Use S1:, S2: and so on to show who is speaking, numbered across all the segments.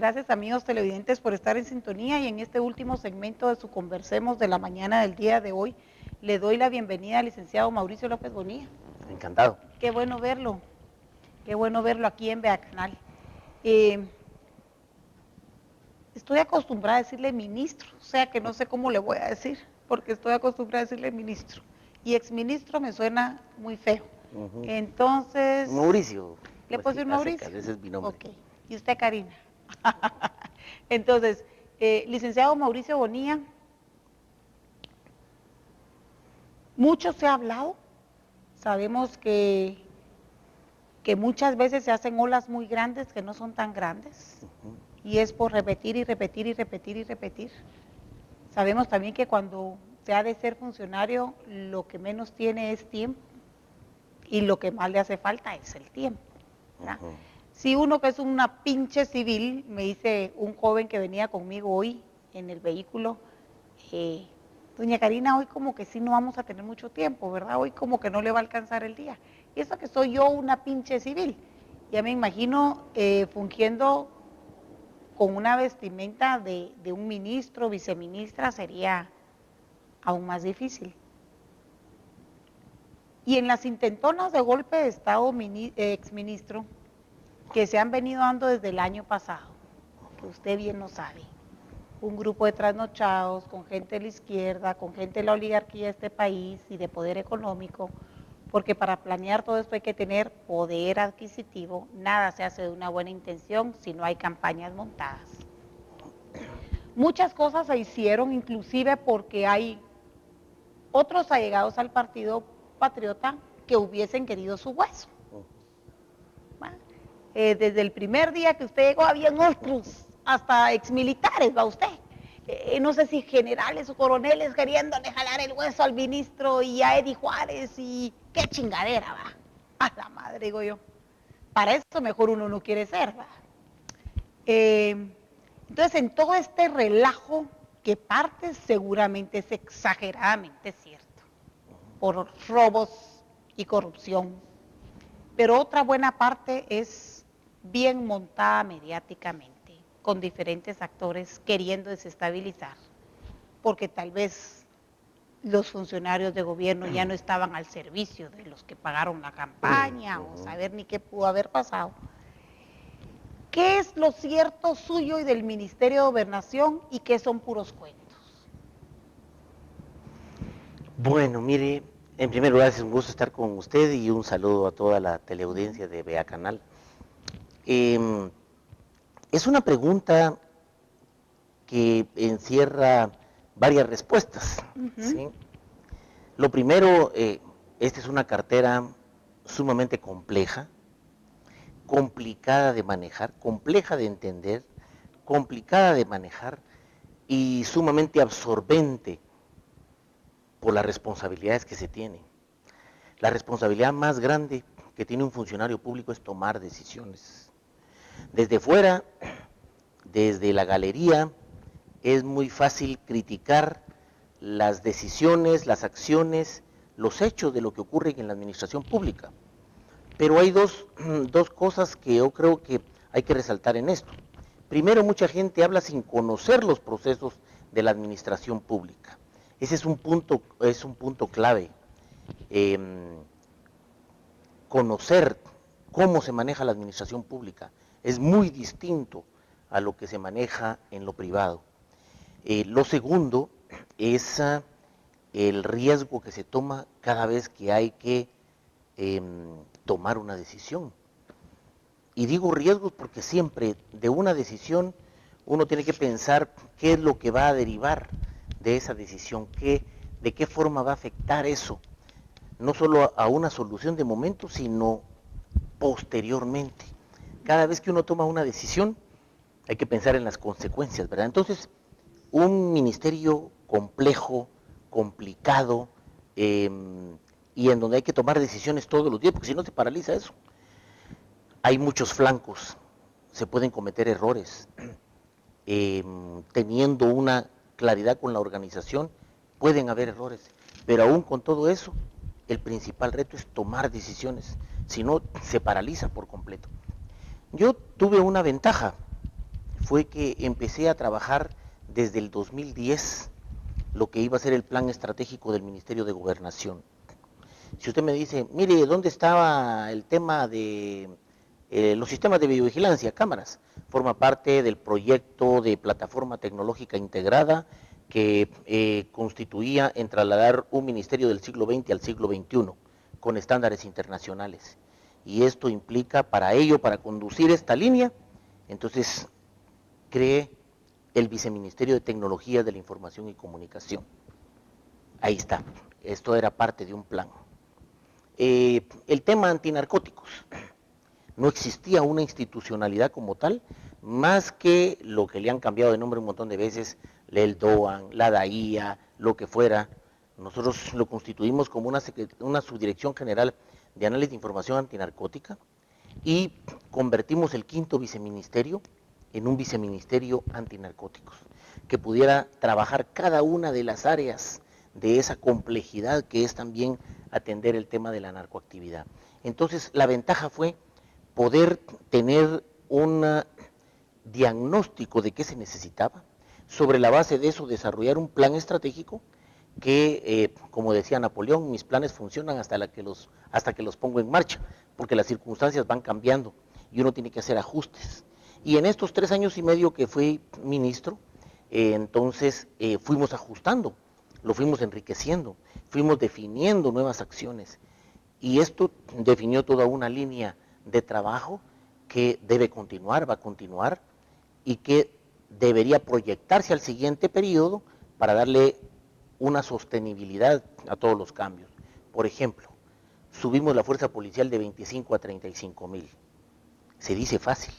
S1: Gracias, amigos televidentes, por estar en sintonía, y en este último segmento de su Conversemos de la mañana del día de hoy le doy la bienvenida al licenciado Mauricio López Bonilla.
S2: Encantado.
S1: Qué bueno verlo aquí en Vea Canal. Estoy acostumbrada a decirle ministro, o sea que no sé cómo le voy a decir, porque estoy acostumbrada a decirle ministro, y exministro me suena muy feo. Entonces...
S2: Mauricio.
S1: ¿Le puedo decir Mauricio?
S2: Ese es mi nombre.
S1: Ok. ¿Y usted, Karina? Entonces, licenciado Mauricio Bonilla, mucho se ha hablado, sabemos que muchas veces se hacen olas muy grandes que no son tan grandes, y es por repetir y repetir y repetir y repetir. Sabemos también que cuando se ha de ser funcionario, lo que menos tiene es tiempo, y lo que más le hace falta es el tiempo, ¿verdad? Si uno que es una pinche civil, me dice un joven que venía conmigo hoy en el vehículo, doña Karina, hoy como que sí no vamos a tener mucho tiempo, ¿verdad? Hoy como que no le va a alcanzar el día. Y eso que soy yo una pinche civil. Ya me imagino fungiendo con una vestimenta de un ministro, viceministra, sería aún más difícil. Y en las intentonas de golpe de Estado, exministro, que se han venido dando desde el año pasado, que usted bien lo sabe, un grupo de trasnochados, con gente de la izquierda, con gente de la oligarquía de este país y de poder económico, porque para planear todo esto hay que tener poder adquisitivo, nada se hace de una buena intención si no hay campañas montadas. Muchas cosas se hicieron, inclusive porque hay otros allegados al Partido Patriota que hubiesen querido su hueso. Desde el primer día que usted llegó habían otros, hasta exmilitares, va usted. No sé si generales o coroneles queriéndole jalar el hueso al ministro y a Eddie Juárez, y qué chingadera, va. A la madre, digo yo. Para eso mejor uno no quiere ser, va. Entonces, en todo este relajo, que parte seguramente es exageradamente cierto, por robos y corrupción, pero otra buena parte es bien montada mediáticamente, con diferentes actores queriendo desestabilizar, porque tal vez los funcionarios de gobierno ya no estaban al servicio de los que pagaron la campaña, o saber ni qué pudo haber pasado. ¿Qué es lo cierto suyo y del Ministerio de Gobernación y qué son puros cuentos?
S2: Bueno, mire, en primer lugar es un gusto estar con usted y un saludo a toda la teleaudiencia de Vea Canal. Es una pregunta que encierra varias respuestas, ¿sí? Lo primero, esta es una cartera sumamente compleja, complicada de manejar, compleja de entender, complicada de manejar y sumamente absorbente por las responsabilidades que se tienen. La responsabilidad más grande que tiene un funcionario público es tomar decisiones. Desde fuera, desde la galería, es muy fácil criticar las decisiones, las acciones, los hechos de lo que ocurre en la administración pública. Pero hay dos cosas que yo creo que hay que resaltar en esto. Primero, mucha gente habla sin conocer los procesos de la administración pública. Ese es un punto clave. Conocer cómo se maneja la administración pública es muy distinto a lo que se maneja en lo privado. Lo segundo es el riesgo que se toma cada vez que hay que tomar una decisión. Y digo riesgos porque siempre de una decisión uno tiene que pensar qué es lo que va a derivar de esa decisión, de qué forma va a afectar eso, no solo a una solución de momento, sino posteriormente. Cada vez que uno toma una decisión hay que pensar en las consecuencias, ¿verdad? Entonces, un ministerio complejo, complicado, y en donde hay que tomar decisiones todos los días, porque si no se paraliza eso. Hay muchos flancos, se pueden cometer errores. Teniendo una claridad con la organización, pueden haber errores, pero aún con todo eso, el principal reto es tomar decisiones, si no se paraliza por completo. Yo tuve una ventaja, fue que empecé a trabajar desde el 2010 lo que iba a ser el plan estratégico del Ministerio de Gobernación. Si usted me dice, mire, ¿dónde estaba el tema de los sistemas de videovigilancia, cámaras? Forma parte del proyecto de plataforma tecnológica integrada que constituía en trasladar un ministerio del siglo XX al siglo XXI con estándares internacionales. Y esto implica para ello, para conducir esta línea, entonces creé el Viceministerio de Tecnología de la Información y Comunicación. Ahí está, esto era parte de un plan. El tema antinarcóticos. No existía una institucionalidad como tal, más que lo que le han cambiado de nombre un montón de veces, el DOAN, la DAIA, lo que fuera. Nosotros lo constituimos como una subdirección general de análisis de información antinarcótica y convertimos el quinto viceministerio en un viceministerio antinarcóticos, que pudiera trabajar cada una de las áreas de esa complejidad que es también atender el tema de la narcoactividad. Entonces, la ventaja fue poder tener un diagnóstico de qué se necesitaba, sobre la base de eso desarrollar un plan estratégico que, como decía Napoleón, mis planes funcionan hasta que los pongo en marcha, porque las circunstancias van cambiando y uno tiene que hacer ajustes. Y en estos 3 años y medio que fui ministro, entonces fuimos ajustando, lo fuimos enriqueciendo, fuimos definiendo nuevas acciones. Y esto definió toda una línea de trabajo que debe continuar, va a continuar, y que debería proyectarse al siguiente periodo para darle una sostenibilidad a todos los cambios. Por ejemplo, subimos la fuerza policial de 25 a 35,000. Se dice fácil,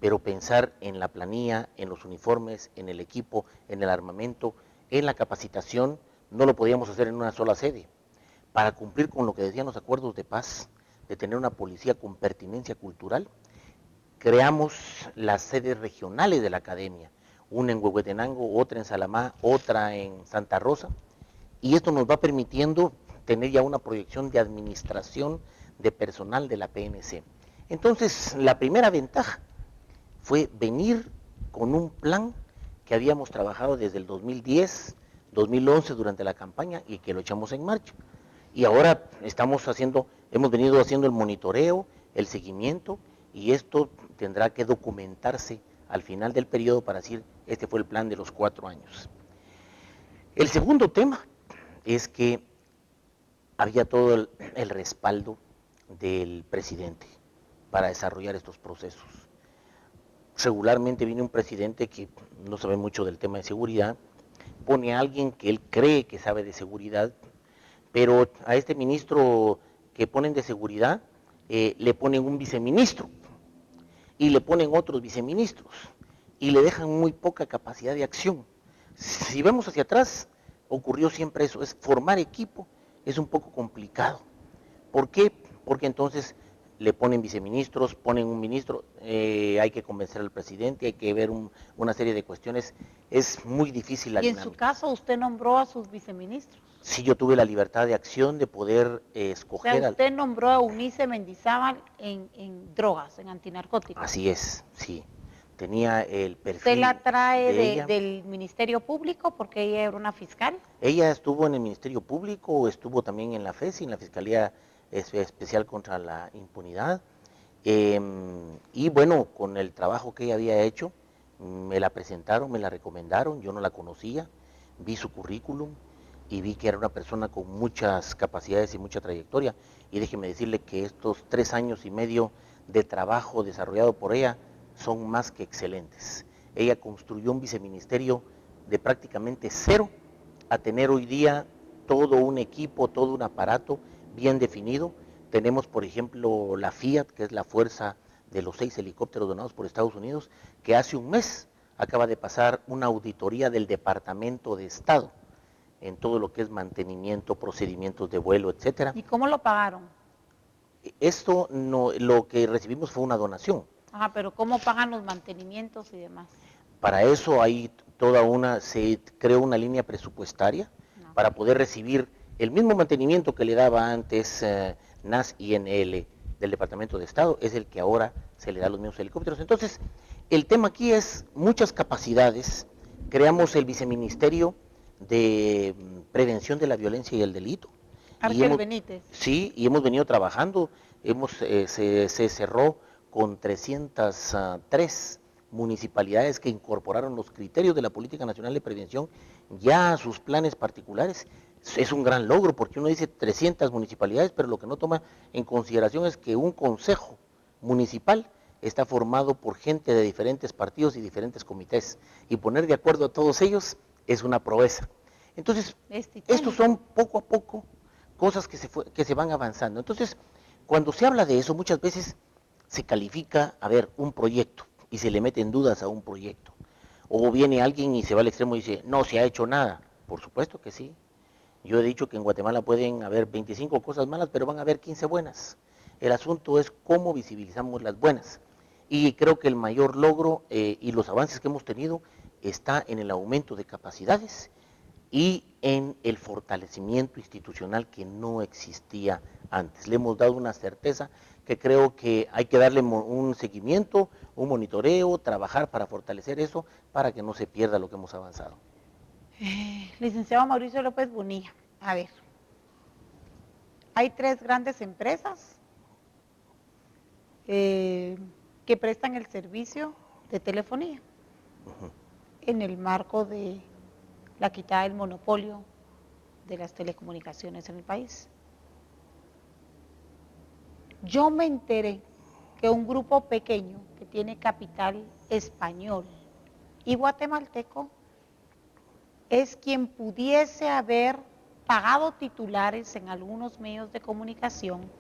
S2: pero pensar en la planilla, en los uniformes, en el equipo, en el armamento, en la capacitación, no lo podíamos hacer en una sola sede. Para cumplir con lo que decían los acuerdos de paz, de tener una policía con pertinencia cultural, creamos las sedes regionales de la academia, una en Huehuetenango, otra en Salamá, otra en Santa Rosa, y esto nos va permitiendo tener ya una proyección de administración de personal de la PNC. Entonces, la primera ventaja fue venir con un plan que habíamos trabajado desde el 2010, 2011 durante la campaña y que lo echamos en marcha. Y ahora hemos venido haciendo el monitoreo, el seguimiento, y esto tendrá que documentarse al final del periodo para decir, este fue el plan de los 4 años. El segundo tema es que había todo el respaldo del presidente para desarrollar estos procesos. Regularmente viene un presidente que no sabe mucho del tema de seguridad, pone a alguien que él cree que sabe de seguridad, pero a este ministro que ponen de seguridad le ponen un viceministro y le ponen otros viceministros y le dejan muy poca capacidad de acción. Si vemos hacia atrás, ocurrió siempre eso, es formar equipo, es un poco complicado. ¿Por qué? Porque entonces le ponen viceministros, ponen un ministro, hay que convencer al presidente, hay que ver una serie de cuestiones, es muy difícil la dinámica.
S1: ¿Y en su caso usted nombró a sus viceministros?
S2: Sí, yo tuve la libertad de acción de poder escoger.
S1: O sea, usted nombró a Eunice Mendizábal en drogas, en antinarcóticos.
S2: Así es, sí. Tenía el perfil.
S1: ¿Usted la trae
S2: de
S1: del Ministerio Público porque ella era una fiscal?
S2: Ella estuvo en el Ministerio Público, estuvo también en la FESI, en la Fiscalía Especial contra la Impunidad. Y bueno, con el trabajo que ella había hecho, me la presentaron, me la recomendaron, yo no la conocía, vi su currículum y vi que era una persona con muchas capacidades y mucha trayectoria. Y déjeme decirle que estos 3 años y medio de trabajo desarrollado por ella son más que excelentes. Ella construyó un viceministerio de prácticamente cero a tener hoy día todo un equipo, todo un aparato bien definido. Tenemos, por ejemplo, la Fiat, que es la fuerza de los 6 helicópteros donados por Estados Unidos, que hace un mes acaba de pasar una auditoría del Departamento de Estado en todo lo que es mantenimiento, procedimientos de vuelo, etcétera.
S1: ¿Y cómo lo pagaron?
S2: Esto no, lo que recibimos fue una donación.
S1: Ajá, pero ¿cómo pagan los mantenimientos y demás?
S2: Para eso hay se creó una línea presupuestaria para poder recibir el mismo mantenimiento que le daba antes NAS INL del Departamento de Estado, es el que ahora se le da a los mismos helicópteros. Entonces, el tema aquí es muchas capacidades. Creamos el Viceministerio de Prevención de la Violencia y el Delito.
S1: Arquel Benítez.
S2: Sí, y hemos venido trabajando. Se cerró con 303 municipalidades que incorporaron los criterios de la Política Nacional de Prevención ya a sus planes particulares. Es un gran logro porque uno dice 300 municipalidades, pero lo que no toma en consideración es que un consejo municipal está formado por gente de diferentes partidos y diferentes comités, y poner de acuerdo a todos ellos es una proeza. Entonces, estos son poco a poco cosas que se van avanzando. Entonces, cuando se habla de eso, muchas veces se califica, a ver, un proyecto, y se le meten dudas a un proyecto. O viene alguien y se va al extremo y dice, no se ha hecho nada. Por supuesto que sí. Yo he dicho que en Guatemala pueden haber 25 cosas malas, pero van a haber 15 buenas. El asunto es cómo visibilizamos las buenas. Y creo que el mayor logro y los avances que hemos tenido está en el aumento de capacidades y en el fortalecimiento institucional que no existía antes. Le hemos dado una certeza que creo que hay que darle un seguimiento, un monitoreo, trabajar para fortalecer eso, para que no se pierda lo que hemos avanzado.
S1: Licenciado Mauricio López Bonilla, a ver, hay 3 grandes empresas que prestan el servicio de telefonía en el marco de la quitada del monopolio de las telecomunicaciones en el país. Yo me enteré que un grupo pequeño que tiene capital español y guatemalteco es quien pudiese haber pagado titulares en algunos medios de comunicación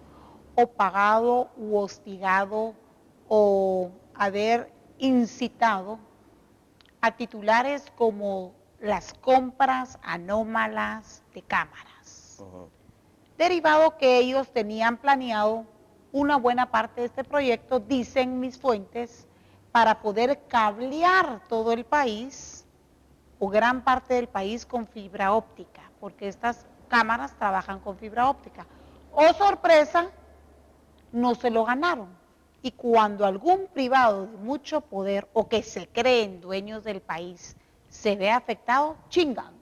S1: o pagado u hostigado o haber incitado a titulares como las compras anómalas de cámaras. Derivado que ellos tenían planeado una buena parte de este proyecto, dicen mis fuentes, para poder cablear todo el país o gran parte del país con fibra óptica, porque estas cámaras trabajan con fibra óptica. Oh sorpresa, no se lo ganaron. Y cuando algún privado de mucho poder o que se creen dueños del país se ve afectado, chingan.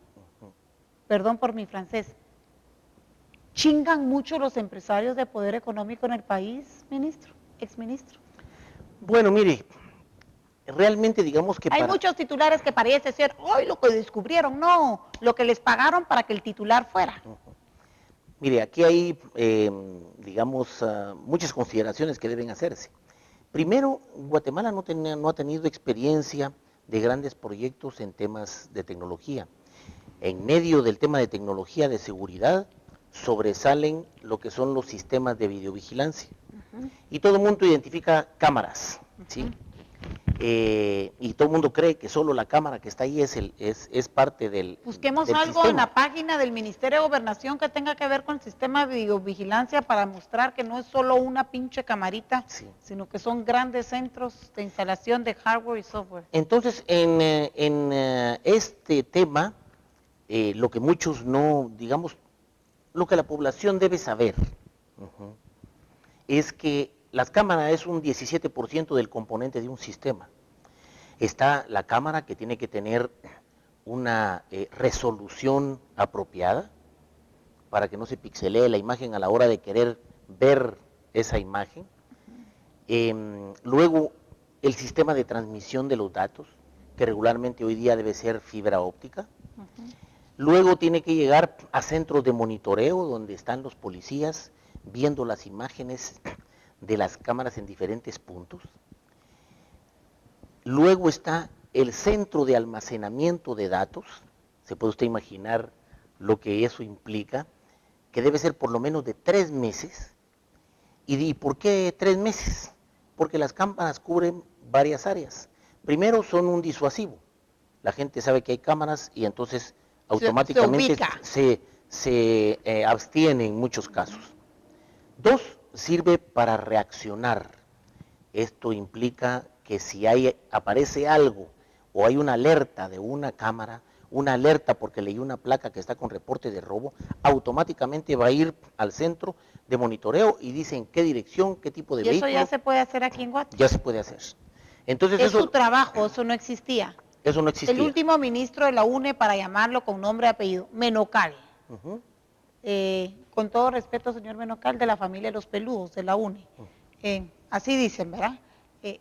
S1: Perdón por mi francés. ¿Chingan mucho los empresarios de poder económico en el país, ministro, exministro?
S2: Bueno, mire, realmente digamos que
S1: hay muchos titulares que parece ser, hoy lo que descubrieron, no, lo que les pagaron para que el titular fuera.
S2: Mire, aquí hay, digamos, muchas consideraciones que deben hacerse. Primero, Guatemala no ha tenido experiencia de grandes proyectos en temas de tecnología. En medio del tema de tecnología de seguridad, sobresalen lo que son los sistemas de videovigilancia. Y todo el mundo identifica cámaras, ¿sí? Y todo el mundo cree que solo la cámara que está ahí es parte del
S1: Busquemos
S2: del
S1: algo
S2: sistema.
S1: en la página del Ministerio de Gobernación que tenga que ver con el sistema de videovigilancia para mostrar que no es solo una pinche camarita, sí, sino que son grandes centros de instalación de hardware y software.
S2: Entonces, en este tema, lo que muchos no, digamos, lo que la población debe saber, es que las cámaras es un 17% del componente de un sistema. Está la cámara que tiene que tener una resolución apropiada para que no se pixelee la imagen a la hora de querer ver esa imagen. Luego, el sistema de transmisión de los datos, que regularmente hoy día debe ser fibra óptica. Luego tiene que llegar a centros de monitoreo donde están los policías viendo las imágenes de las cámaras en diferentes puntos. Luego está el centro de almacenamiento de datos, se puede usted imaginar lo que eso implica, que debe ser por lo menos de 3 meses. ¿Y por qué 3 meses? Porque las cámaras cubren varias áreas. Primero, son un disuasivo. La gente sabe que hay cámaras y entonces automáticamente se abstiene en muchos casos. 2, sirve para reaccionar. Esto implica que si aparece algo o hay una alerta de una cámara, una alerta porque leí una placa que está con reporte de robo, automáticamente va a ir al centro de monitoreo y dice en qué dirección, qué tipo de vehículo.
S1: ¿Y eso ya se puede hacer aquí en Guatemala?
S2: Ya se puede hacer. Entonces
S1: Es su trabajo, eso no existía.
S2: Eso no existía.
S1: El último ministro de la UNE, para llamarlo con nombre y apellido, Menocal. Con todo respeto, señor Menocal, de la familia de los peludos, de la UNE. Así dicen, ¿verdad?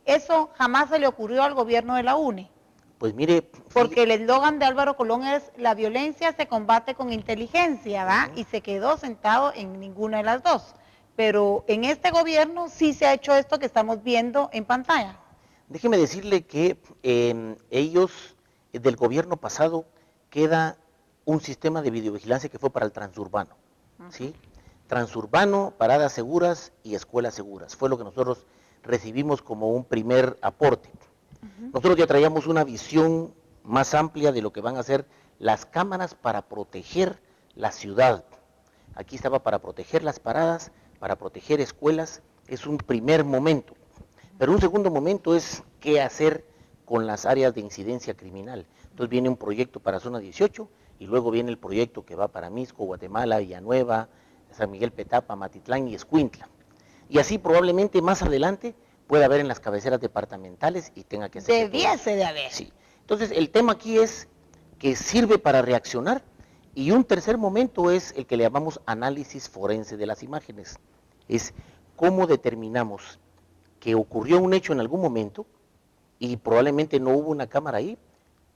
S1: Eso jamás se le ocurrió al gobierno de la UNE.
S2: Pues mire...
S1: Porque el eslogan de Álvaro Colón es: la violencia se combate con inteligencia, ¿verdad? Y se quedó sentado en ninguna de las dos. Pero en este gobierno sí se ha hecho esto que estamos viendo en pantalla.
S2: Déjeme decirle que ellos, del gobierno pasado, queda un sistema de videovigilancia que fue para el transurbano, ¿sí? Transurbano, paradas seguras y escuelas seguras. Fue lo que nosotros recibimos como un primer aporte. Nosotros ya traíamos una visión más amplia de lo que van a ser las cámaras para proteger la ciudad. Aquí estaba para proteger las paradas, para proteger escuelas, es un primer momento. Pero un segundo momento es qué hacer con las áreas de incidencia criminal. Entonces viene un proyecto para Zona 18 y luego viene el proyecto que va para Misco, Guatemala, Villanueva, San Miguel Petapa, Matitlán y Escuintla. Y así probablemente más adelante pueda haber en las cabeceras departamentales y tenga que ser...
S1: Debiese de haber.
S2: Sí. Entonces el tema aquí es que sirve para reaccionar y un tercer momento es el que le llamamos análisis forense de las imágenes. Es cómo determinamos que ocurrió un hecho en algún momento y probablemente no hubo una cámara ahí,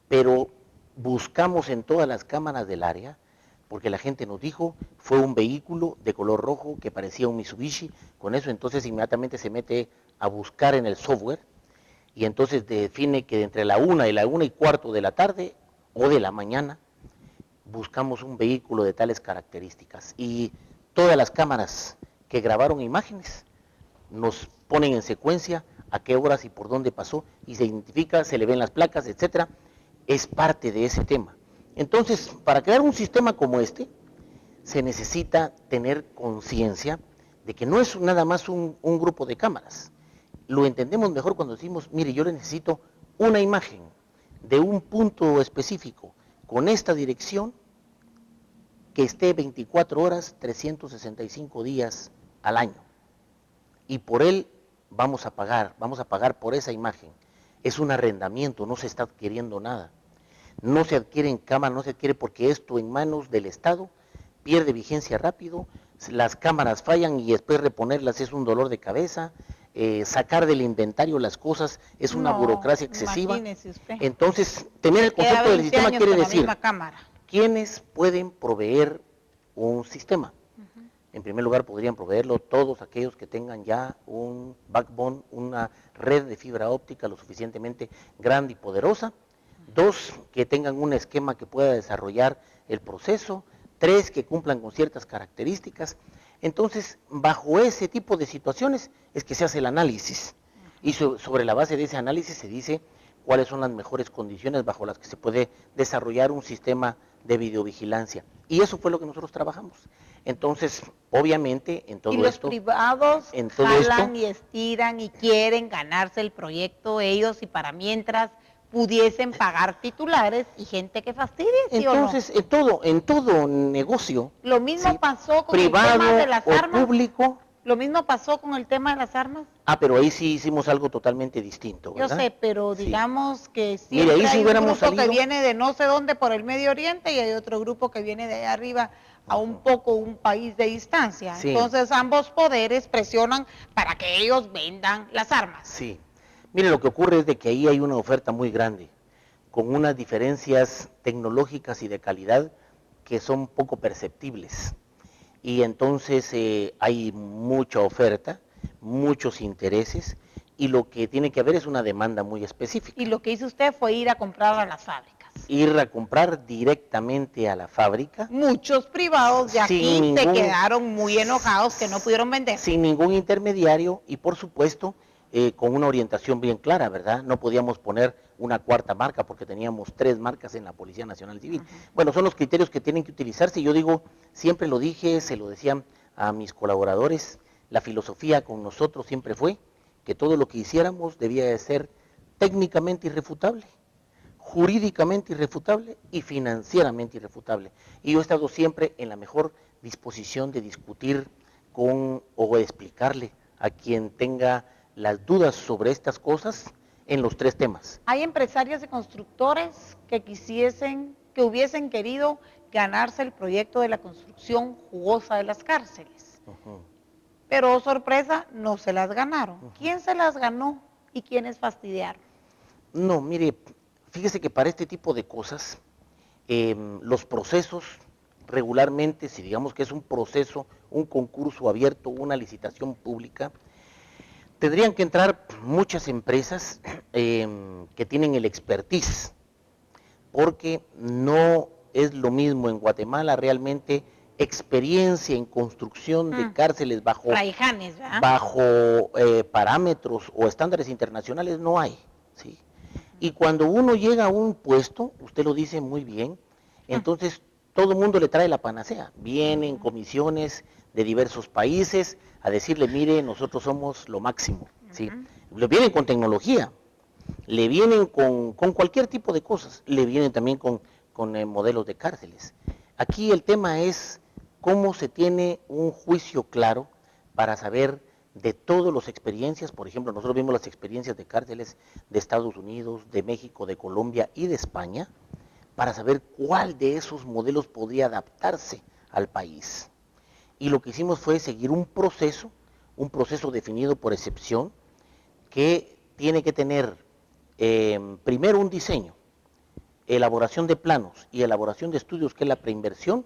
S2: pero buscamos en todas las cámaras del área, porque la gente nos dijo, fue un vehículo de color rojo que parecía un Mitsubishi, con eso entonces inmediatamente se mete a buscar en el software, y entonces define que entre la 1 y la 1:15 de la tarde, o de la mañana, buscamos un vehículo de tales características, y todas las cámaras que grabaron imágenes, nos ponen en secuencia a qué horas y por dónde pasó, y se identifica, se le ven las placas, etcétera, es parte de ese tema. Entonces, para crear un sistema como este, se necesita tener conciencia de que no es nada más un grupo de cámaras. Lo entendemos mejor cuando decimos, mire, yo necesito una imagen de un punto específico, con esta dirección, que esté 24 horas, 365 días al año. Y por él vamos a pagar por esa imagen. Es un arrendamiento, no se está adquiriendo nada. No se adquiere en cámara, no se adquiere porque esto en manos del Estado pierde vigencia rápido, las cámaras fallan y después reponerlas es un dolor de cabeza, sacar del inventario las cosas es una burocracia excesiva. Entonces, tener el concepto del sistema quiere decir, ¿quiénes pueden proveer un sistema? En primer lugar, podrían proveerlo todos aquellos que tengan ya un backbone, una red de fibra óptica lo suficientemente grande y poderosa. 2, que tengan un esquema que pueda desarrollar el proceso. 3, que cumplan con ciertas características. Entonces, bajo ese tipo de situaciones es que se hace el análisis. Y sobre la base de ese análisis se dice cuáles son las mejores condiciones bajo las que se puede desarrollar un sistema de videovigilancia. Y eso fue lo que nosotros trabajamos. Entonces, obviamente, en todo esto...
S1: Y los privados jalan y estiran y quieren ganarse el proyecto ellos, y para mientras pudiesen pagar titulares y gente que fastidie, ¿sí
S2: entonces,
S1: o no?
S2: en todo negocio...
S1: Lo mismo pasó con
S2: privado
S1: el tema de las armas.
S2: Público.
S1: Lo mismo pasó con el tema de las armas.
S2: Pero ahí sí hicimos algo totalmente distinto, ¿verdad?
S1: Yo sé, pero digamos que
S2: Mire,
S1: siempre
S2: ahí si
S1: hay un grupo
S2: salido...
S1: que viene de no sé dónde por el Medio Oriente y hay otro grupo que viene de allá arriba a un país de distancia. Sí. Entonces ambos poderes presionan para que ellos vendan las armas.
S2: Sí. Mire, lo que ocurre es de que ahí hay una oferta muy grande, con unas diferencias tecnológicas y de calidad que son poco perceptibles. Y entonces hay mucha oferta, muchos intereses, y lo que tiene que haber es una demanda muy específica.
S1: Y lo que hizo usted fue ir a comprar a las fábricas.
S2: Ir a comprar directamente a la fábrica.
S1: Muchos privados de aquí se quedaron muy enojados que no pudieron vender.
S2: Sin ningún intermediario y por supuesto con una orientación bien clara, ¿verdad? No podíamos poner una cuarta marca porque teníamos 3 marcas en la Policía Nacional Civil. Bueno, son los criterios que tienen que utilizarse. Yo digo, siempre lo dije, se lo decían a mis colaboradores, la filosofía con nosotros siempre fue que todo lo que hiciéramos debía de ser técnicamente irrefutable, jurídicamente irrefutable y financieramente irrefutable. Y yo he estado siempre en la mejor disposición de discutir con o explicarle a quien tenga las dudas sobre estas cosas, en los tres temas.
S1: Hay empresarios y constructores que hubiesen querido ganarse el proyecto de la construcción jugosa de las cárceles. Pero, oh sorpresa, no se las ganaron. ¿Quién se las ganó y quiénes fastidiaron?
S2: No, mire, fíjese que para este tipo de cosas, los procesos regularmente, si digamos que es un proceso, un concurso abierto, una licitación pública, tendrían que entrar muchas empresas que tienen el expertise, porque no es lo mismo en Guatemala realmente experiencia en construcción de cárceles bajo parámetros o estándares internacionales no hay, ¿sí? Y cuando uno llega a un puesto, usted lo dice muy bien, entonces todo el mundo le trae la panacea. Vienen comisiones de diversos países a decirle, mire, nosotros somos lo máximo, ¿sí? Le vienen con tecnología, le vienen con cualquier tipo de cosas, le vienen también con modelos de cárceles. Aquí el tema es cómo se tiene un juicio claro para saber de todas las experiencias. Por ejemplo, nosotros vimos las experiencias de cárceles de Estados Unidos, de México, de Colombia y de España, para saber cuál de esos modelos podría adaptarse al país. Y lo que hicimos fue seguir un proceso definido por excepción, que tiene que tener primero un diseño, elaboración de planos y elaboración de estudios, que es la preinversión,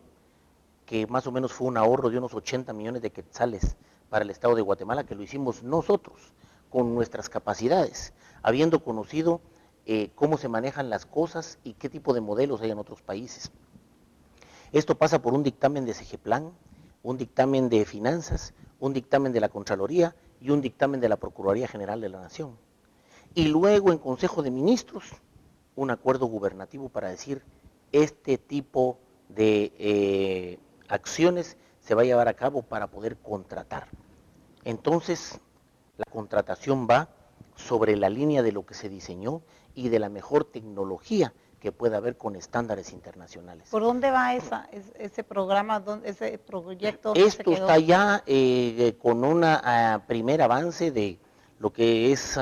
S2: que más o menos fue un ahorro de unos 80 millones de quetzales para el Estado de Guatemala, que lo hicimos nosotros, con nuestras capacidades, habiendo conocido cómo se manejan las cosas y qué tipo de modelos hay en otros países. Esto pasa por un dictamen de Segeplan, un dictamen de Finanzas, un dictamen de la Contraloría y un dictamen de la Procuraduría General de la Nación. Y luego en Consejo de Ministros, un acuerdo gubernativo para decir este tipo de acciones se va a llevar a cabo para poder contratar. Entonces, la contratación va sobre la línea de lo que se diseñó y de la mejor tecnología que pueda haber con estándares internacionales.
S1: ¿Por dónde va ese programa, ese proyecto?
S2: Esto está ya con un primer avance de lo que es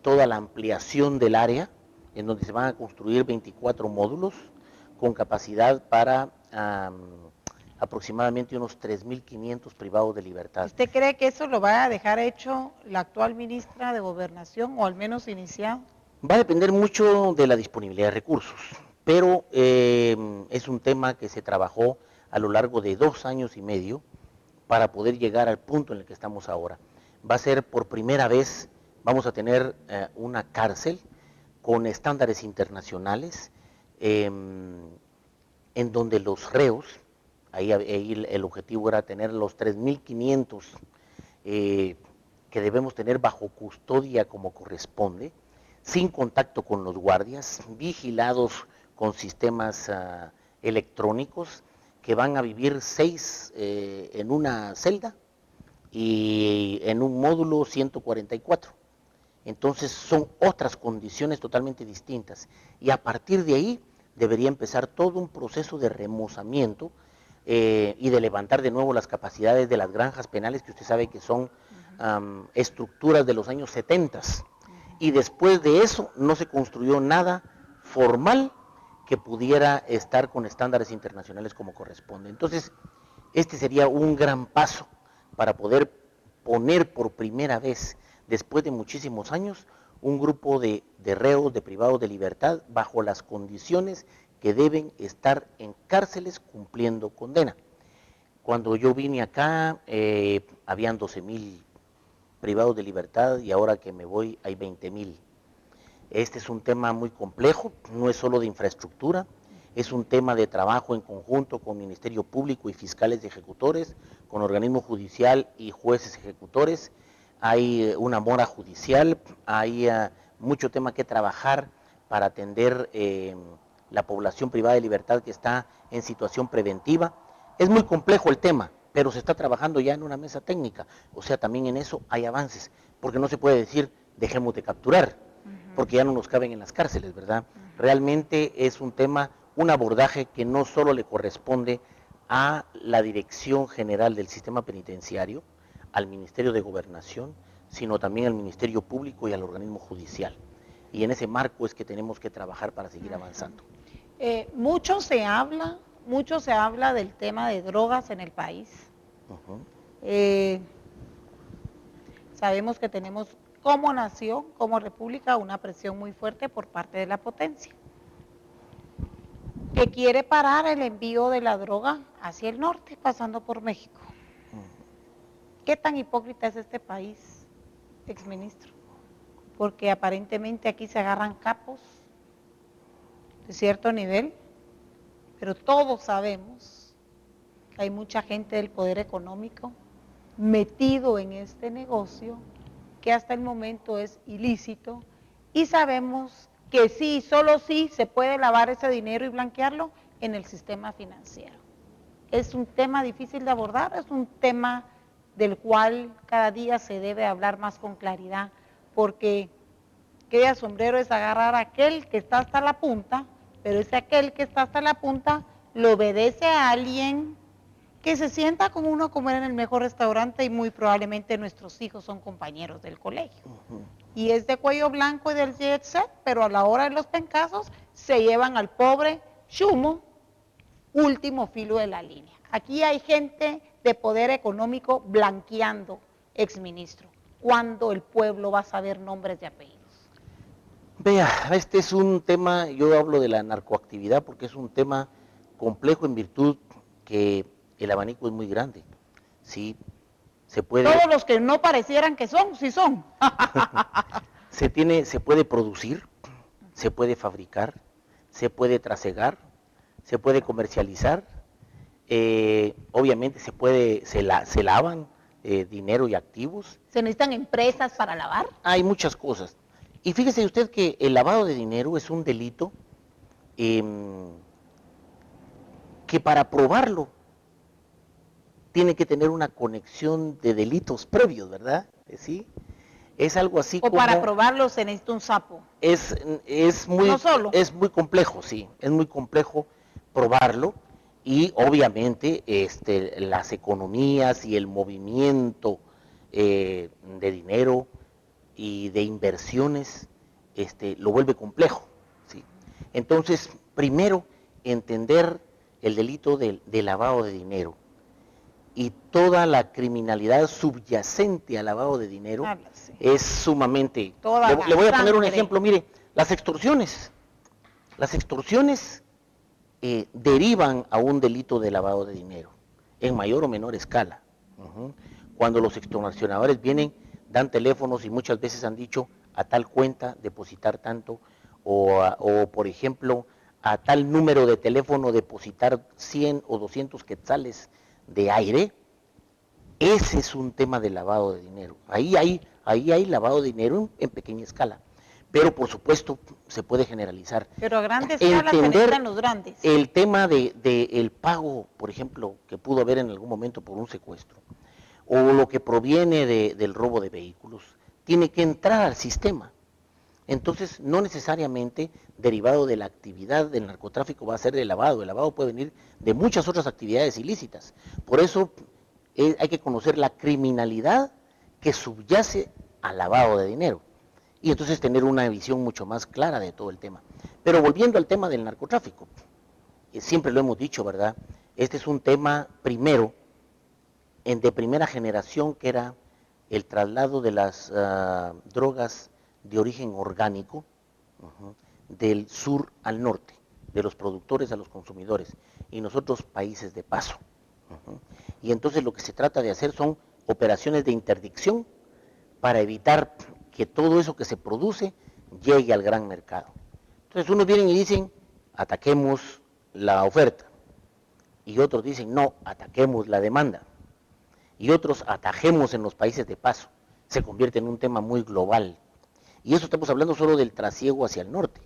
S2: toda la ampliación del área, en donde se van a construir 24 módulos con capacidad para aproximadamente unos 3.500 privados de libertad.
S1: ¿Usted cree que eso lo va a dejar hecho la actual ministra de Gobernación, o al menos iniciado?
S2: Va a depender mucho de la disponibilidad de recursos, pero es un tema que se trabajó a lo largo de 2 años y medio para poder llegar al punto en el que estamos ahora. Va a ser por primera vez, vamos a tener una cárcel con estándares internacionales, en donde los reos, ahí el objetivo era tener los 3.500 que debemos tener bajo custodia como corresponde, sin contacto con los guardias, vigilados con sistemas electrónicos, que van a vivir 6 en una celda y en un módulo 144. Entonces son otras condiciones totalmente distintas, y a partir de ahí debería empezar todo un proceso de remozamiento y de levantar de nuevo las capacidades de las granjas penales, que usted sabe que son estructuras de los años 70, y después de eso no se construyó nada formal que pudiera estar con estándares internacionales como corresponde. Entonces, este sería un gran paso para poder poner por primera vez, después de muchísimos años, un grupo de reos, de privados de libertad, bajo las condiciones que deben estar en cárceles cumpliendo condena. Cuando yo vine acá, habían 12.000 privados de libertad, y ahora que me voy hay 20.000. Este es un tema muy complejo, no es solo de infraestructura, es un tema de trabajo en conjunto con Ministerio Público y fiscales y ejecutores, con organismo judicial y jueces ejecutores. Hay una mora judicial, hay mucho tema que trabajar para atender la población privada de libertad que está en situación preventiva. Es muy complejo el tema, pero se está trabajando ya en una mesa técnica, o sea, también en eso hay avances, porque no se puede decir dejemos de capturar, porque ya no nos caben en las cárceles, ¿verdad? Realmente es un tema, un abordaje que no solo le corresponde a la Dirección General del Sistema Penitenciario, al Ministerio de Gobernación, sino también al Ministerio Público y al organismo judicial. Y en ese marco es que tenemos que trabajar para seguir avanzando.
S1: Mucho se habla del tema de drogas en el país. Sabemos que tenemos como nación, como república, una presión muy fuerte por parte de la potencia, que quiere parar el envío de la droga hacia el norte, pasando por México. ¿Qué tan hipócrita es este país, exministro? Porque aparentemente aquí se agarran capos de cierto nivel, pero todos sabemos que hay mucha gente del poder económico metido en este negocio que hasta el momento es ilícito, y sabemos que sí, solo sí se puede lavar ese dinero y blanquearlo en el sistema financiero. Es un tema difícil de abordar, es un tema del cual cada día se debe hablar más con claridad, porque queda sombrero es agarrar a aquel que está hasta la punta, pero ese aquel que está hasta la punta lo obedece a alguien que se sienta con uno a comer en el mejor restaurante y muy probablemente nuestros hijos son compañeros del colegio. Y es de cuello blanco y del jet set, pero a la hora de los pencazos se llevan al pobre chumo, último filo de la línea. Aquí hay gente de poder económico blanqueando, exministro. ¿Cuándo el pueblo va a saber nombres y apellidos?
S2: Vea, este es un tema, yo hablo de la narcoactividad porque es un tema complejo en virtud que el abanico es muy grande. Sí, se puede...
S1: Todos los que no parecieran que son, sí son.
S2: se puede producir, se puede fabricar, se puede trasegar, se puede comercializar, obviamente se lavan dinero y activos.
S1: ¿Se necesitan empresas para lavar?
S2: Hay muchas cosas. Y fíjese usted que el lavado de dinero es un delito que para probarlo tiene que tener una conexión de delitos previos, ¿verdad? ¿Sí? Es algo así
S1: como... O para probarlo se necesita un sapo.
S2: Es muy complejo, sí, es muy complejo probarlo, y obviamente las economías y el movimiento de dinero y de inversiones lo vuelve complejo, ¿sí? Entonces, primero, entender el delito de lavado de dinero y toda la criminalidad subyacente al lavado de dinero es sumamente... Le voy a poner un ejemplo, mire, las extorsiones derivan a un delito de lavado de dinero, en mayor o menor escala. Cuando los extorsionadores vienen, dan teléfonos y muchas veces han dicho a tal cuenta depositar tanto, o por ejemplo, a tal número de teléfono depositar 100 o 200 quetzales de aire. Ese es un tema de lavado de dinero. Ahí hay lavado de dinero en pequeña escala, pero por supuesto se puede generalizar.
S1: Pero a grandes escalas se necesitan los grandes.
S2: El tema el pago, por ejemplo, que pudo haber en algún momento por un secuestro, o lo que proviene del robo de vehículos, tiene que entrar al sistema. Entonces, no necesariamente derivado de la actividad del narcotráfico va a ser el lavado puede venir de muchas otras actividades ilícitas. Por eso hay que conocer la criminalidad que subyace al lavado de dinero, y entonces tener una visión mucho más clara de todo el tema. Pero volviendo al tema del narcotráfico, siempre lo hemos dicho, ¿verdad? Este es un tema primero, de primera generación, que era el traslado de las drogas de origen orgánico del sur al norte, de los productores a los consumidores, y nosotros países de paso. Y entonces lo que se trata de hacer son operaciones de interdicción para evitar que todo eso que se produce llegue al gran mercado. Entonces unos vienen y dicen, ataquemos la oferta, y otros dicen, no, ataquemos la demanda, y otros atajemos en los países de paso. Se convierte en un tema muy global. Y eso estamos hablando solo del trasiego hacia el norte,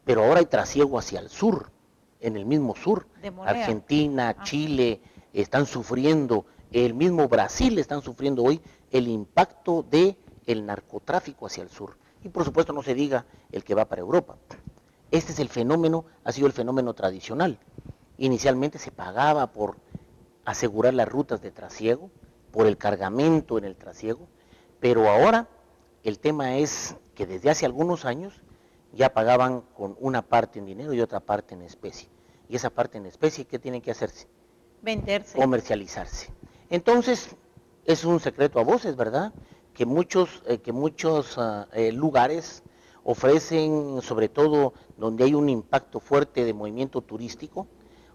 S2: pero ahora hay trasiego hacia el sur, en el mismo sur. Argentina, Chile están sufriendo, el mismo Brasil están sufriendo hoy el impacto del narcotráfico hacia el sur. Y por supuesto no se diga el que va para Europa. Este es el fenómeno, ha sido el fenómeno tradicional. Inicialmente se pagaba por asegurar las rutas de trasiego, por el cargamento en el trasiego, Pero ahora el tema es que desde hace algunos años ya pagaban con una parte en dinero y otra parte en especie. Y esa parte en especie, ¿qué tiene que hacerse?
S1: Venderse.
S2: Comercializarse. Entonces, es un secreto a voces, ¿verdad? Que muchos lugares ofrecen, sobre todo donde hay un impacto fuerte de movimiento turístico,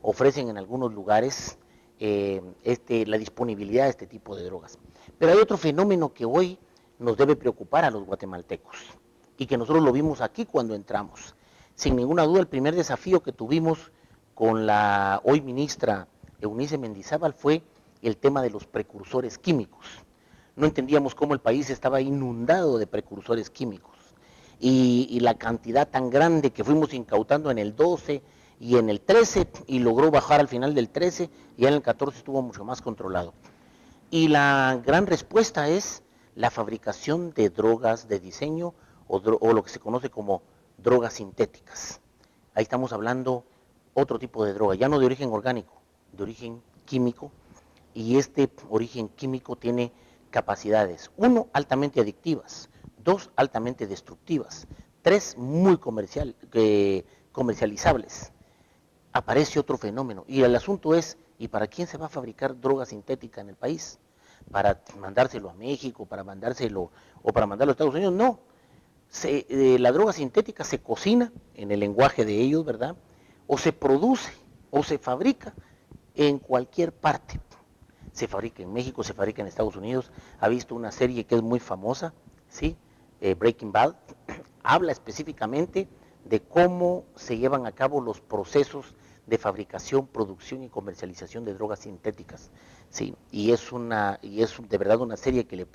S2: ofrecen en algunos lugares la disponibilidad de este tipo de drogas. Pero hay otro fenómeno que hoy nos debe preocupar a los guatemaltecos y que nosotros lo vimos aquí cuando entramos. Sin ninguna duda, el primer desafío que tuvimos con la hoy ministra Eunice Mendizábal fue el tema de los precursores químicos. No entendíamos cómo el país estaba inundado de precursores químicos y la cantidad tan grande que fuimos incautando en el 12 y en el 13 y logró bajar al final del 13 y ya en el 14 estuvo mucho más controlado. Y la gran respuesta es la fabricación de drogas de diseño o lo que se conoce como drogas sintéticas. Ahí estamos hablando otro tipo de droga, ya no de origen orgánico, de origen químico, y este origen químico tiene capacidades, 1, altamente adictivas, 2, altamente destructivas, 3, muy comercializables. Aparece otro fenómeno, y el asunto es, ¿y para quién se va a fabricar droga sintética en el país? ¿Para mandárselo a México, para mandárselo, o para mandarlo a Estados Unidos? No, la droga sintética se cocina, en el lenguaje de ellos, ¿verdad? O se produce, o se fabrica en cualquier parte. Se fabrica en México, se fabrica en Estados Unidos. Ha visto una serie que es muy famosa, ¿sí? Breaking Bad, habla específicamente de cómo se llevan a cabo los procesos de fabricación, producción y comercialización de drogas sintéticas, ¿sí? Y es de verdad una serie que le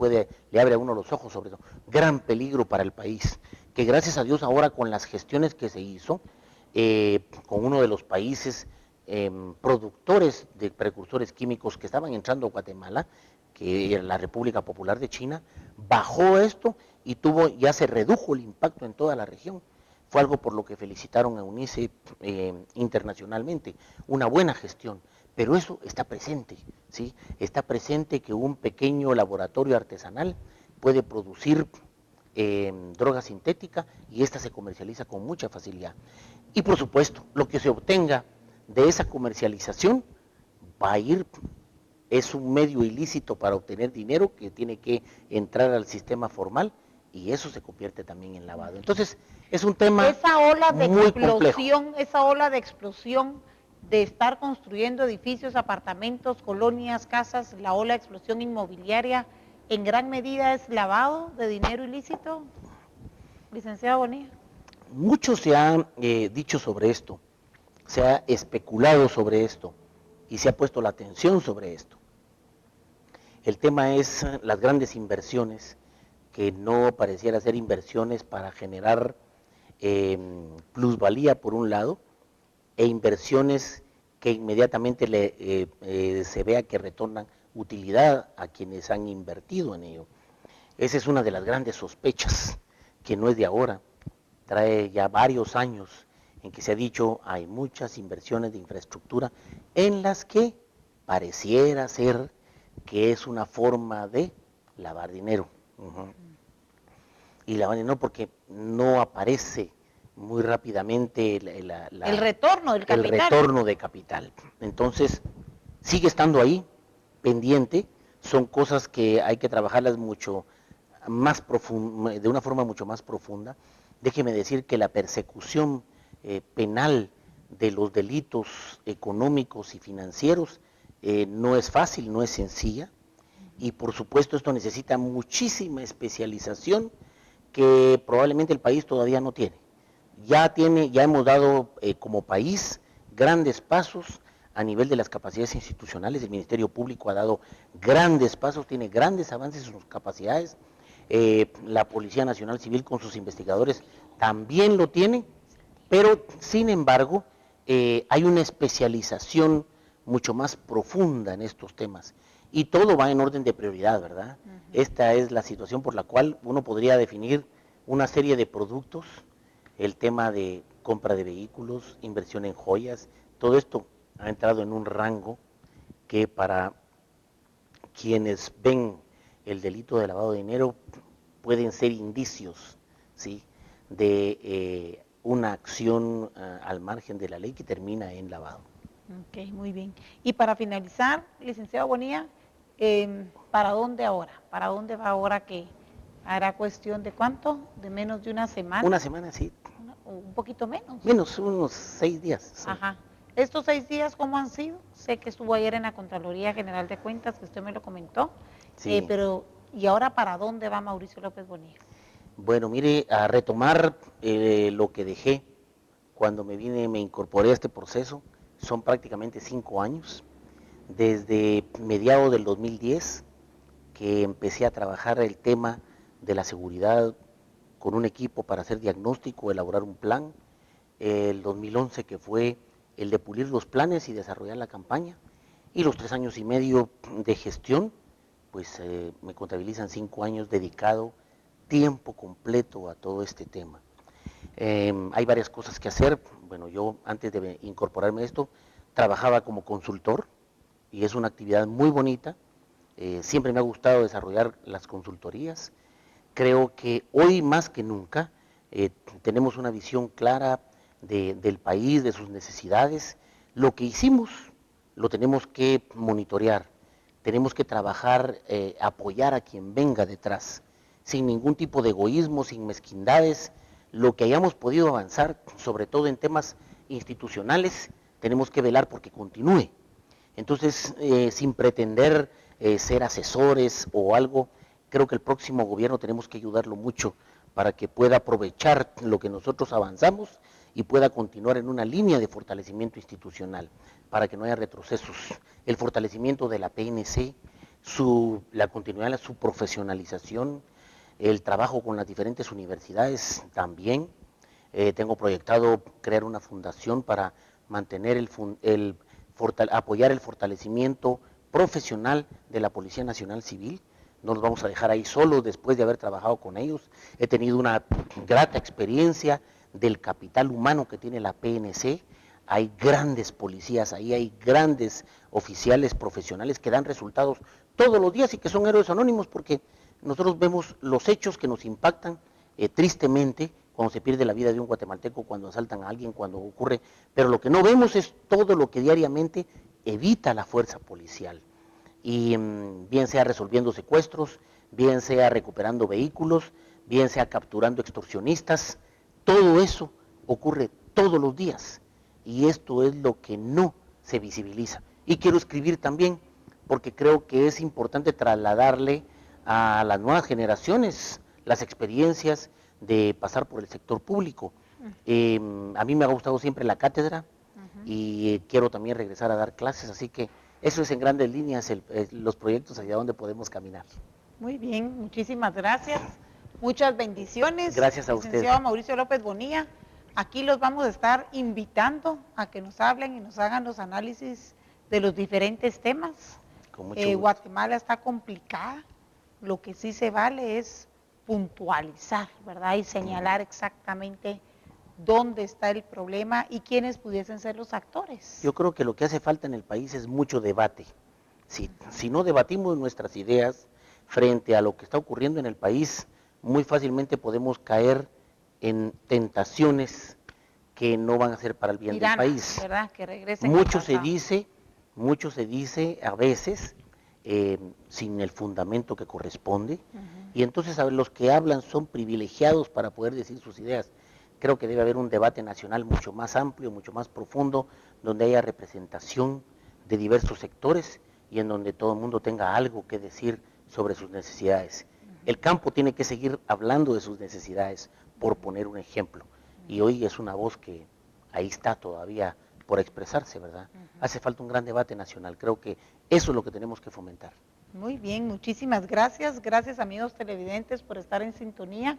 S2: abre a uno los ojos, sobre todo, gran peligro para el país, que gracias a Dios ahora con las gestiones que se hizo, con uno de los países productores de precursores químicos que estaban entrando a Guatemala, que era la República Popular de China, bajó esto y ya se redujo el impacto en toda la región. Fue algo por lo que felicitaron a UNICEF internacionalmente, una buena gestión, pero eso está presente, ¿sí? Está presente que un pequeño laboratorio artesanal puede producir droga sintética y esta se comercializa con mucha facilidad. Y por supuesto, lo que se obtenga de esa comercialización va a ir, es un medio ilícito para obtener dinero que tiene que entrar al sistema formal y eso se convierte también en lavado. Entonces, es un tema muy complejo.
S1: Esa ola de explosión de estar construyendo edificios, apartamentos, colonias, casas, la ola de explosión inmobiliaria, en gran medida es lavado de dinero ilícito, licenciado Bonilla.
S2: Mucho se ha dicho sobre esto, se ha especulado sobre esto y se ha puesto la atención sobre esto. El tema es las grandes inversiones, que no pareciera ser inversiones para generar plusvalía por un lado, e inversiones que inmediatamente se vea que retornan utilidad a quienes han invertido en ello. Esa es una de las grandes sospechas, que no es de ahora, trae ya varios años en que se ha dicho hay muchas inversiones de infraestructura en las que pareciera ser que es una forma de lavar dinero. Y lavar dinero porque no aparece muy rápidamente
S1: el retorno del capital.
S2: El retorno de capital. Entonces, sigue estando ahí, pendiente, son cosas que hay que trabajarlas mucho más de una forma mucho más profunda. Déjeme decir que la persecución penal de los delitos económicos y financieros no es fácil, no es sencilla, y por supuesto esto necesita muchísima especialización que probablemente el país todavía no tiene. Ya hemos dado como país grandes pasos a nivel de las capacidades institucionales. El Ministerio Público ha dado grandes pasos, tiene grandes avances en sus capacidades. La Policía Nacional Civil con sus investigadores también lo tiene, pero sin embargo hay una especialización mucho más profunda en estos temas y todo va en orden de prioridad, ¿verdad? Esta es la situación por la cual uno podría definir una serie de productos, el tema de compra de vehículos, inversión en joyas, todo esto ha entrado en un rango que para quienes ven el delito de lavado de dinero pueden ser indicios, ¿sí?, de una acción al margen de la ley que termina en lavado.
S1: Ok, muy bien. Y para finalizar, licenciado Bonilla, ¿para dónde ahora? ¿Para dónde va ahora que hará cuestión de cuánto? ¿De menos de una semana?
S2: Una semana, sí.
S1: ¿O un poquito menos?
S2: Menos, unos 6 días. Sí.
S1: Ajá. ¿Estos 6 días cómo han sido? Sé que estuvo ayer en la Contraloría General de Cuentas, que usted me lo comentó,
S2: Sí.
S1: pero ¿y ahora para dónde va Mauricio López Bonilla?
S2: Bueno, mire, a retomar lo que dejé cuando me incorporé a este proceso, son prácticamente 5 años, desde mediados del 2010, que empecé a trabajar el tema de la seguridad con un equipo para hacer diagnóstico, elaborar un plan, el 2011 que fue el de pulir los planes y desarrollar la campaña, y los 3 años y medio de gestión, pues me contabilizan 5 años dedicado tiempo completo a todo este tema. Hay varias cosas que hacer. Bueno, yo antes de incorporarme a esto, trabajaba como consultor y es una actividad muy bonita. Siempre me ha gustado desarrollar las consultorías. Creo que hoy más que nunca tenemos una visión clara del país, de sus necesidades. Lo que hicimos lo tenemos que monitorear, tenemos que trabajar, apoyar a quien venga detrás, sin ningún tipo de egoísmo, sin mezquindades. Lo que hayamos podido avanzar, sobre todo en temas institucionales, tenemos que velar porque continúe. Entonces, sin pretender ser asesores o algo, creo que el próximo gobierno tenemos que ayudarlo mucho para que pueda aprovechar lo que nosotros avanzamos y pueda continuar en una línea de fortalecimiento institucional, para que no haya retrocesos. El fortalecimiento de la PNC, la continuidad, su profesionalización, el trabajo con las diferentes universidades también. Tengo proyectado crear una fundación para mantener apoyar el fortalecimiento profesional de la Policía Nacional Civil. No nos vamos a dejar ahí solos después de haber trabajado con ellos. He tenido una grata experiencia del capital humano que tiene la PNC. Hay grandes policías, ahí hay grandes oficiales profesionales que dan resultados todos los días y que son héroes anónimos, porque nosotros vemos los hechos que nos impactan tristemente cuando se pierde la vida de un guatemalteco, cuando asaltan a alguien, cuando ocurre, pero lo que no vemos es todo lo que diariamente evita la fuerza policial, y bien sea resolviendo secuestros, bien sea recuperando vehículos, bien sea capturando extorsionistas. Todo eso ocurre todos los días y esto es lo que no se visibiliza. Y quiero escribir también porque creo que es importante trasladarle a las nuevas generaciones las experiencias de pasar por el sector público. A mí me ha gustado siempre la cátedra y quiero también regresar a dar clases, así que eso es en grandes líneas los proyectos hacia donde podemos caminar.
S1: Muy bien, muchísimas gracias. Muchas bendiciones.
S2: Gracias a usted.
S1: Licenciado Mauricio López Bonilla, aquí los vamos a estar invitando a que nos hablen y nos hagan los análisis de los diferentes temas.
S2: Con mucho gusto.
S1: Guatemala está complicada, lo que sí se vale es puntualizar, ¿verdad? Y señalar exactamente dónde está el problema y quiénes pudiesen ser los actores.
S2: Yo creo que lo que hace falta en el país es mucho debate. Si no debatimos nuestras ideas frente a lo que está ocurriendo en el país, muy fácilmente podemos caer en tentaciones que no van a ser para el bien del país.
S1: ¿Verdad? Que regresen
S2: mucho se dice a veces sin el fundamento que corresponde, y entonces los que hablan son privilegiados para poder decir sus ideas. Creo que debe haber un debate nacional mucho más amplio, mucho más profundo, donde haya representación de diversos sectores y en donde todo el mundo tenga algo que decir sobre sus necesidades. El campo tiene que seguir hablando de sus necesidades, por poner un ejemplo, y hoy es una voz que ahí está todavía por expresarse, ¿verdad? Hace falta un gran debate nacional, creo que eso es lo que tenemos que fomentar.
S1: Muy bien, muchísimas gracias. Gracias, amigos televidentes, por estar en sintonía.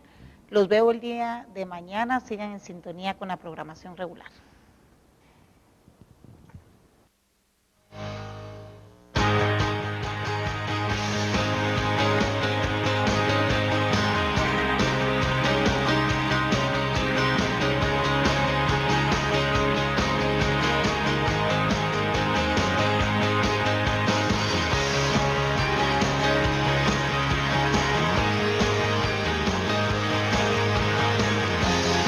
S1: Los veo el día de mañana, sigan en sintonía con la programación regular.